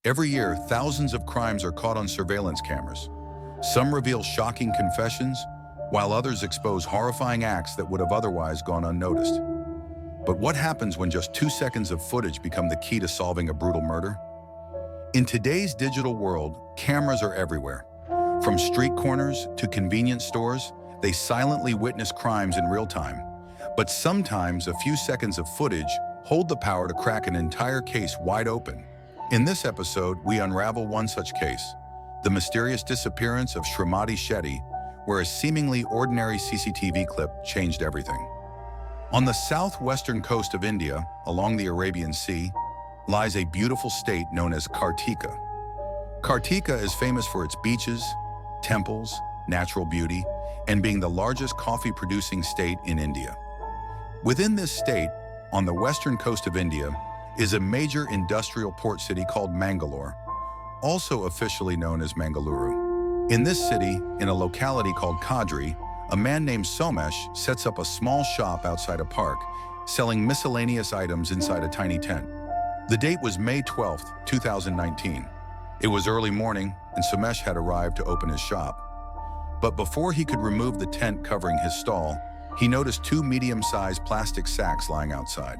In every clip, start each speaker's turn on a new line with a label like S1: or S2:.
S1: Every year, thousands of crimes are caught on surveillance cameras. Some reveal shocking confessions, while others expose horrifying acts that would have otherwise gone unnoticed. But what happens when just 2 seconds of footage become the key to solving a brutal murder? In today's digital world, cameras are everywhere. From street corners to convenience stores, they silently witness crimes in real time. But sometimes a few seconds of footage hold the power to crack an entire case wide open. In this episode, we unravel one such case, the mysterious disappearance of Shrimathi Shetty, where a seemingly ordinary CCTV clip changed everything. On the southwestern coast of India, along the Arabian Sea, lies a beautiful state known as Kartika. Kartika is famous for its beaches, temples, natural beauty, and being the largest coffee-producing state in India. Within this state, on the western coast of India, is a major industrial port city called Mangalore, also officially known as Mangaluru. In this city, in a locality called Kadri, a man named Somesh sets up a small shop outside a park, selling miscellaneous items inside a tiny tent. The date was May 12, 2019. It was early morning, and Somesh had arrived to open his shop. But before he could remove the tent covering his stall, he noticed 2 medium-sized plastic sacks lying outside.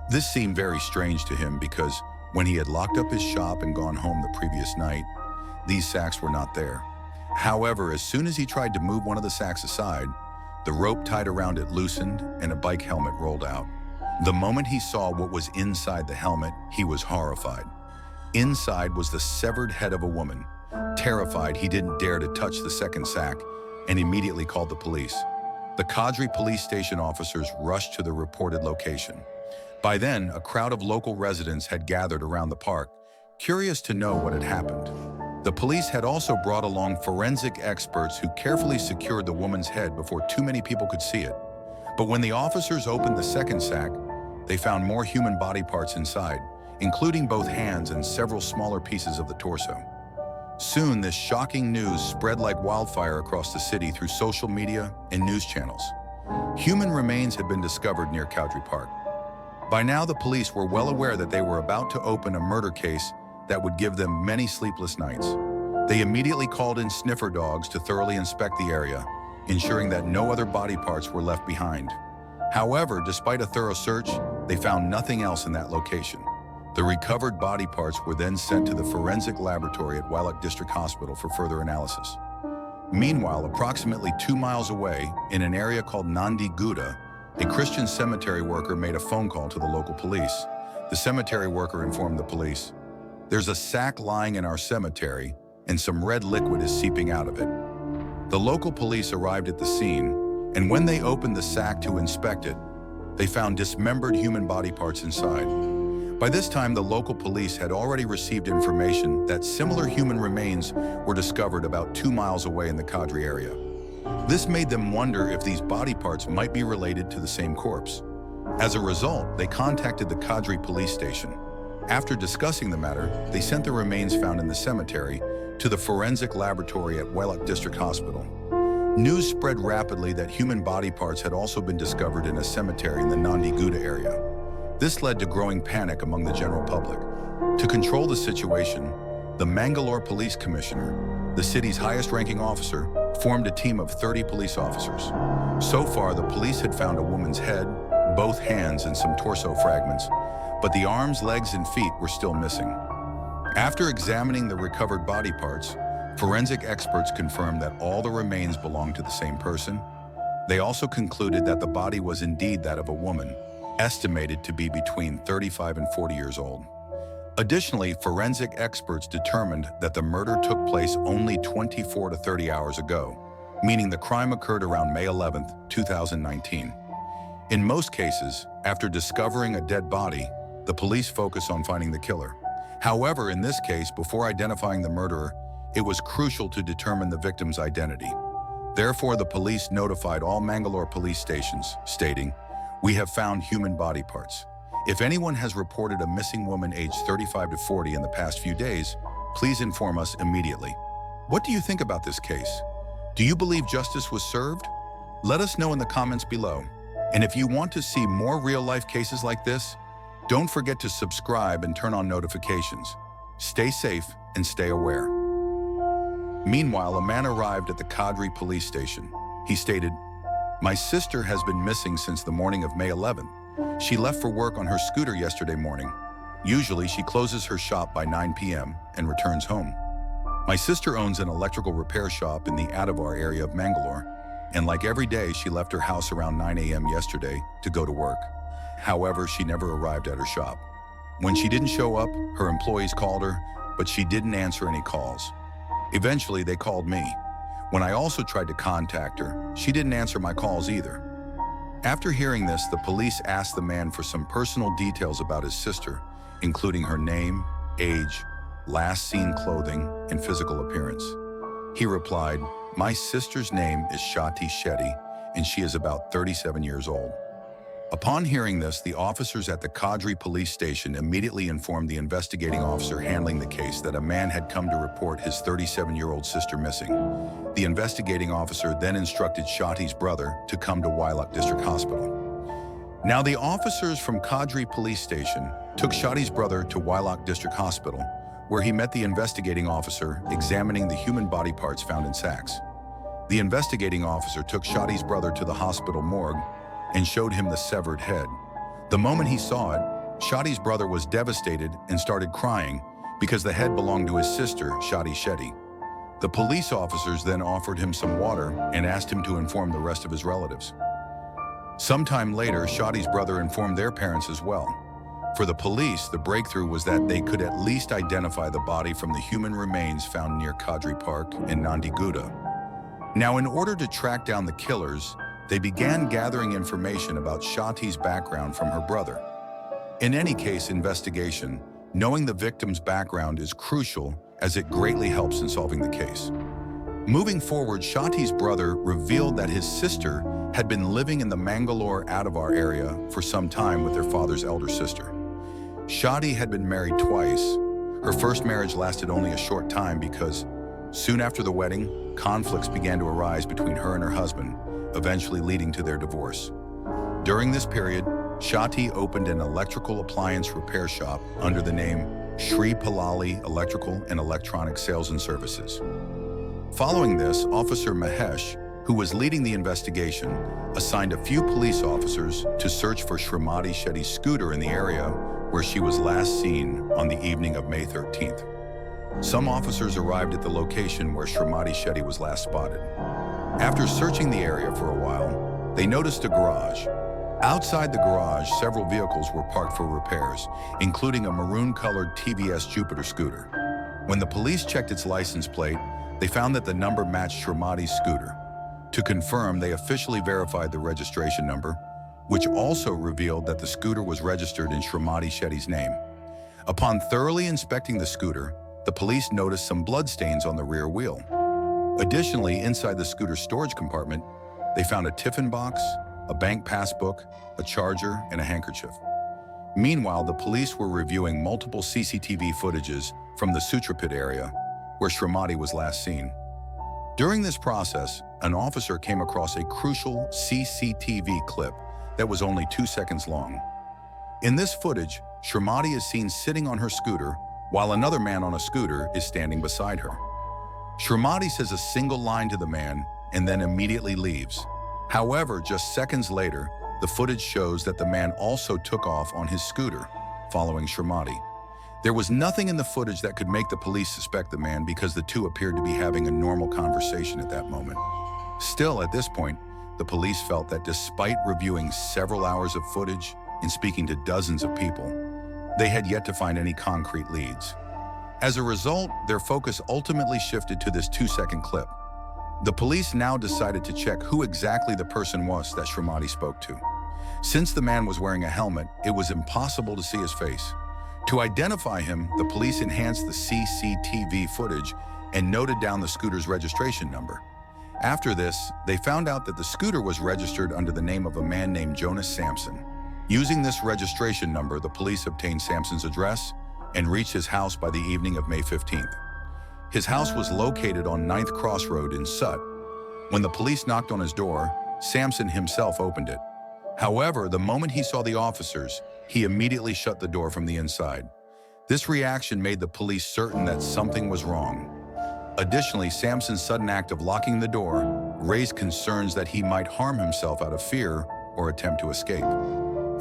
S1: This seemed very strange to him because when he had locked up his shop and gone home the previous night, these sacks were not there. However, as soon as he tried to move one of the sacks aside, the rope tied around it loosened and a bike helmet rolled out. The moment he saw what was inside the helmet, he was horrified. Inside was the severed head of a woman. Terrified, he didn't dare to touch the second sack and immediately called the police. The Kadri police station officers rushed to the reported location. By then, a crowd of local residents had gathered around the park, curious to know what had happened. The police had also brought along forensic experts who carefully secured the woman's head before too many people could see it. But when the officers opened the second sack, they found more human body parts inside, including both hands and several smaller pieces of the torso. Soon, this shocking news spread like wildfire across the city through social media and news channels. Human remains had been discovered near Kadri Park. By now, the police were well aware that they were about to open a murder case that would give them many sleepless nights. They immediately called in sniffer dogs to thoroughly inspect the area, ensuring that no other body parts were left behind. However, despite a thorough search, they found nothing else in that location. The recovered body parts were then sent to the forensic laboratory at Wailat District Hospital for further analysis. Meanwhile, approximately 2 miles away, in an area called Nandi Gouda, a Christian cemetery worker made a phone call to the local police. The cemetery worker informed the police, "There's a sack lying in our cemetery, and some red liquid is seeping out of it." The local police arrived at the scene, and when they opened the sack to inspect it, they found dismembered human body parts inside. By this time, the local police had already received information that similar human remains were discovered about 2 miles away in the Kadri area. This made them wonder if these body parts might be related to the same corpse. As a result, they contacted the Kadri police station. After discussing the matter, they sent the remains found in the cemetery to the forensic laboratory at Wailat District Hospital. News spread rapidly that human body parts had also been discovered in a cemetery in the Nandi Gouda area. This led to growing panic among the general public. To control the situation, the Mangalore Police Commissioner, the city's highest-ranking officer, formed a team of 30 police officers. So far, the police had found a woman's head, both hands, and some torso fragments, but the arms, legs, and feet were still missing. After examining the recovered body parts, forensic experts confirmed that all the remains belonged to the same person. They also concluded that the body was indeed that of a woman, estimated to be between 35 and 40 years old. Additionally, forensic experts determined that the murder took place only 24 to 30 hours ago, meaning the crime occurred around May 11, 2019. In most cases, after discovering a dead body, the police focus on finding the killer. However, in this case, before identifying the murderer, it was crucial to determine the victim's identity. Therefore, the police notified all Mangalore police stations, stating, "We have found human body parts. If anyone has reported a missing woman aged 35 to 40 in the past few days, please inform us immediately." What do you think about this case? Do you believe justice was served? Let us know in the comments below. And if you want to see more real-life cases like this, don't forget to subscribe and turn on notifications. Stay safe and stay aware. Meanwhile, a man arrived at the Kadri police station. He stated, "My sister has been missing since the morning of May 11th. She left for work on her scooter yesterday morning. Usually, she closes her shop by 9 p.m. and returns home. My sister owns an electrical repair shop in the Adavar area of Mangalore, and like every day, she left her house around 9 a.m. yesterday to go to work. However, she never arrived at her shop. When she didn't show up, her employees called her, but she didn't answer any calls. Eventually, they called me. When I also tried to contact her, she didn't answer my calls either." After hearing this, the police asked the man for some personal details about his sister, including her name, age, last seen clothing, and physical appearance. He replied, "My sister's name is Shrimathi Shetty, and she is about 37 years old." Upon hearing this, the officers at the Kadri police station immediately informed the investigating officer handling the case that a man had come to report his 37-year-old sister missing. The investigating officer then instructed Shetty's brother to come to Wailuck District Hospital. Now, the officers from Kadri police station took Shetty's brother to Wailuck District Hospital, where he met the investigating officer examining the human body parts found in sacks. The investigating officer took Shetty's brother to the hospital morgue and showed him the severed head. The moment he saw it, Shetty's brother was devastated and started crying because the head belonged to his sister, Shrimathi Shetty. The police officers then offered him some water and asked him to inform the rest of his relatives. Sometime later, Shetty's brother informed their parents as well. For the police, the breakthrough was that they could at least identify the body from the human remains found near Kadri Park in Nandiguda. Now, in order to track down the killers, they began gathering information about Shetty's background from her brother. In any case investigation, knowing the victim's background is crucial as it greatly helps in solving the case. Moving forward, Shetty's brother revealed that his sister had been living in the Mangalore-Adavar area for some time with their father's elder sister. Shetty had been married twice. Her first marriage lasted only a short time because, soon after the wedding, conflicts began to arise between her and her husband, eventually leading to their divorce. During this period, Shetty opened an electrical appliance repair shop under the name Shri Palali Electrical and Electronic Sales and Services. Following this, Officer Mahesh, who was leading the investigation, assigned a few police officers to search for Shrimathi Shetty's scooter in the area where she was last seen on the evening of May 13th. Some officers arrived at the location where Shrimathi Shetty was last spotted. After searching the area for a while, they noticed a garage. Outside the garage, several vehicles were parked for repairs, including a maroon-colored TVS Jupiter scooter. When the police checked its license plate, they found that the number matched Shrimathi's scooter. To confirm, they officially verified the registration number, which also revealed that the scooter was registered in Shrimathi Shetty's name. Upon thoroughly inspecting the scooter, the police noticed some bloodstains on the rear wheel. Additionally, inside the scooter's storage compartment, they found a tiffin box, a bank passbook, a charger, and a handkerchief. Meanwhile, the police were reviewing multiple CCTV footages from the Sutrapit area, where Shrimathi was last seen. During this process, an officer came across a crucial CCTV clip that was only 2 seconds long. In this footage, Shrimathi is seen sitting on her scooter while another man on a scooter is standing beside her. Shrimathi says a single line to the man and then immediately leaves. However, just seconds later, the footage shows that the man also took off on his scooter, following Shrimathi. There was nothing in the footage that could make the police suspect the man because the two appeared to be having a normal conversation at that moment. Still, at this point, the police felt that despite reviewing several hours of footage and speaking to dozens of people, they had yet to find any concrete leads. As a result, their focus ultimately shifted to this 2-second clip. The police now decided to check who exactly the person was that Shrimathi spoke to. Since the man was wearing a helmet, it was impossible to see his face. To identify him, the police enhanced the CCTV footage and noted down the scooter's registration number. After this, they found out that the scooter was registered under the name of a man named Jonas Sampson. Using this registration number, the police obtained Sampson's address and reached his house by the evening of May 15th. His house was located on 9th Cross Road in Sut. When the police knocked on his door, Sampson himself opened it. However, the moment he saw the officers, he immediately shut the door from the inside. This reaction made the police certain that something was wrong. Additionally, Samson's sudden act of locking the door raised concerns that he might harm himself out of fear or attempt to escape.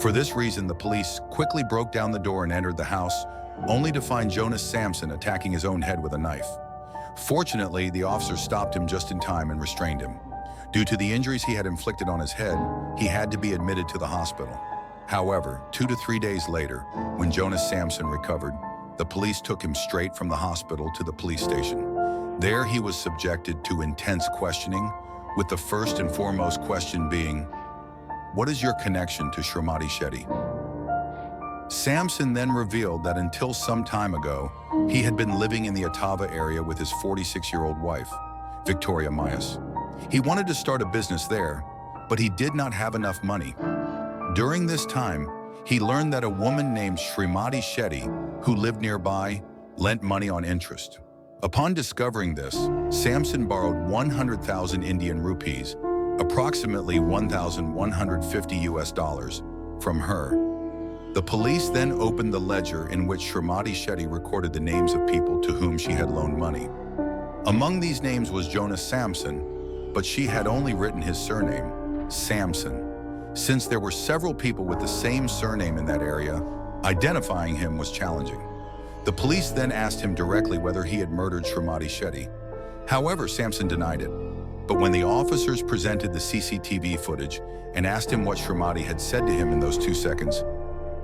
S1: For this reason, the police quickly broke down the door and entered the house, only to find Jonas Samson attacking his own head with a knife. Fortunately, the officers stopped him just in time and restrained him. Due to the injuries he had inflicted on his head, he had to be admitted to the hospital. However, 2 to 3 days later, when Jonas Samson recovered, the police took him straight from the hospital to the police station. There he was subjected to intense questioning, with the first and foremost question being, "What is your connection to Shrimathi Shetty?" Samson then revealed that until some time ago, he had been living in the Ottawa area with his 46-year-old wife, Victoria Myas. He wanted to start a business there, but he did not have enough money. During this time, he learned that a woman named Shrimathi Shetty, who lived nearby, lent money on interest. Upon discovering this, Samson borrowed 100,000 Indian rupees, approximately $1,150 from her. The police then opened the ledger in which Shrimathi Shetty recorded the names of people to whom she had loaned money. Among these names was Jonas Samson, but she had only written his surname, Samson. Since there were several people with the same surname in that area, identifying him was challenging. The police then asked him directly whether he had murdered Shrimathi Shetty. However, Samson denied it. But when the officers presented the CCTV footage and asked him what Shrimathi had said to him in those 2 seconds,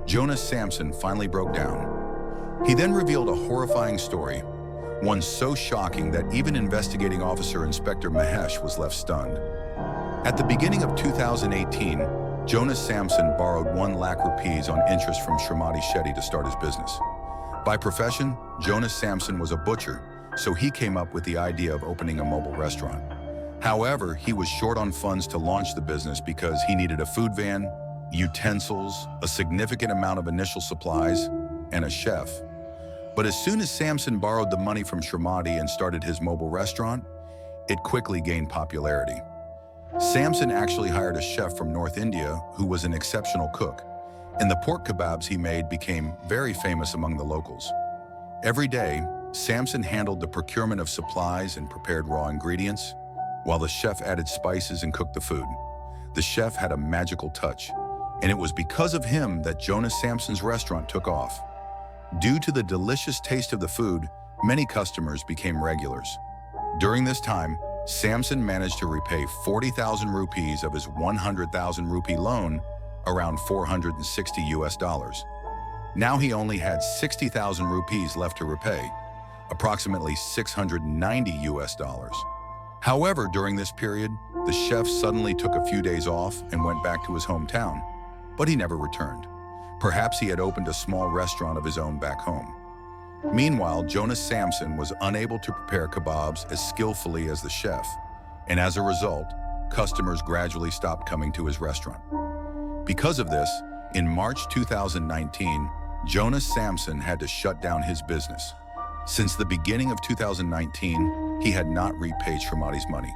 S1: Jonas Samson finally broke down. He then revealed a horrifying story, one so shocking that even investigating officer Inspector Mahesh was left stunned. At the beginning of 2018, Jonas Samson borrowed 1 lakh rupees on interest from Shrimathi Shetty to start his business. By profession, Jonas Samson was a butcher, so he came up with the idea of opening a mobile restaurant. However, he was short on funds to launch the business because he needed a food van, utensils, a significant amount of initial supplies, and a chef. But as soon as Samson borrowed the money from Shrimathi and started his mobile restaurant, it quickly gained popularity. Samson actually hired a chef from North India who was an exceptional cook, and the pork kebabs he made became very famous among the locals. Every day, Samson handled the procurement of supplies and prepared raw ingredients, while the chef added spices and cooked the food. The chef had a magical touch, and it was because of him that Jonas Samson's restaurant took off. Due to the delicious taste of the food, many customers became regulars. During this time, Samson managed to repay 40,000 rupees of his 100,000 rupee loan, around $460. Now he only had 60,000 rupees left to repay, approximately $690. However, during this period, the chef suddenly took a few days off and went back to his hometown, but he never returned. Perhaps he had opened a small restaurant of his own back home. Meanwhile, Jonas Samson was unable to prepare kebabs as skillfully as the chef, and as a result, customers gradually stopped coming to his restaurant. Because of this, in March 2019, Jonas Samson had to shut down his business. Since the beginning of 2019, he had not repaid Shrimathi's money.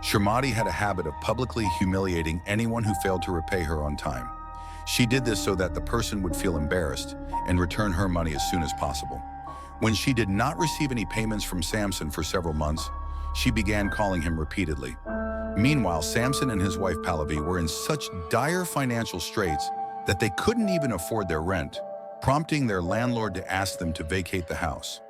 S1: Shrimathi had a habit of publicly humiliating anyone who failed to repay her on time. She did this so that the person would feel embarrassed and return her money as soon as possible. When she did not receive any payments from Samson for several months, she began calling him repeatedly. Meanwhile, Samson and his wife Pallavi were in such dire financial straits that they couldn't even afford their rent, prompting their landlord to ask them to vacate the house.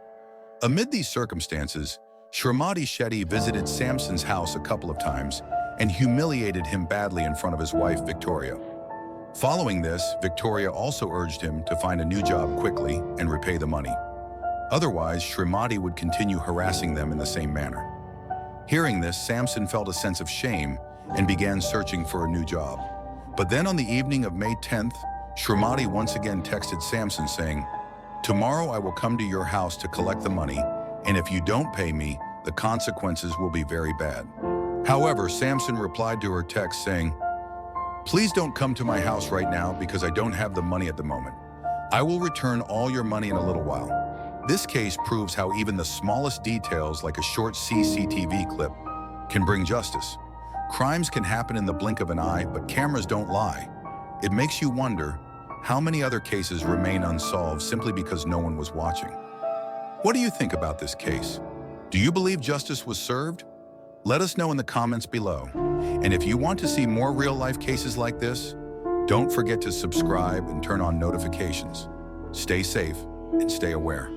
S1: Amid these circumstances, Shrimathi Shetty visited Samson's house a couple of times and humiliated him badly in front of his wife, Victoria. Following this, Victoria also urged him to find a new job quickly and repay the money. Otherwise, Shrimathi would continue harassing them in the same manner. Hearing this, Samson felt a sense of shame and began searching for a new job. But then on the evening of May 10th, Shrimathi once again texted Samson saying, "Tomorrow I will come to your house to collect the money, and if you don't pay me, the consequences will be very bad." However, Samson replied to her text saying, "Please don't come to my house right now because I don't have the money at the moment. I will return all your money in a little while." This case proves how even the smallest details, like a short CCTV clip, can bring justice. Crimes can happen in the blink of an eye, but cameras don't lie. It makes you wonder, How many other cases remain unsolved simply because no one was watching? What do you think about this case? Do you believe justice was served? Let us know in the comments below. And if you want to see more real-life cases like this, don't forget to subscribe and turn on notifications. Stay safe and stay aware.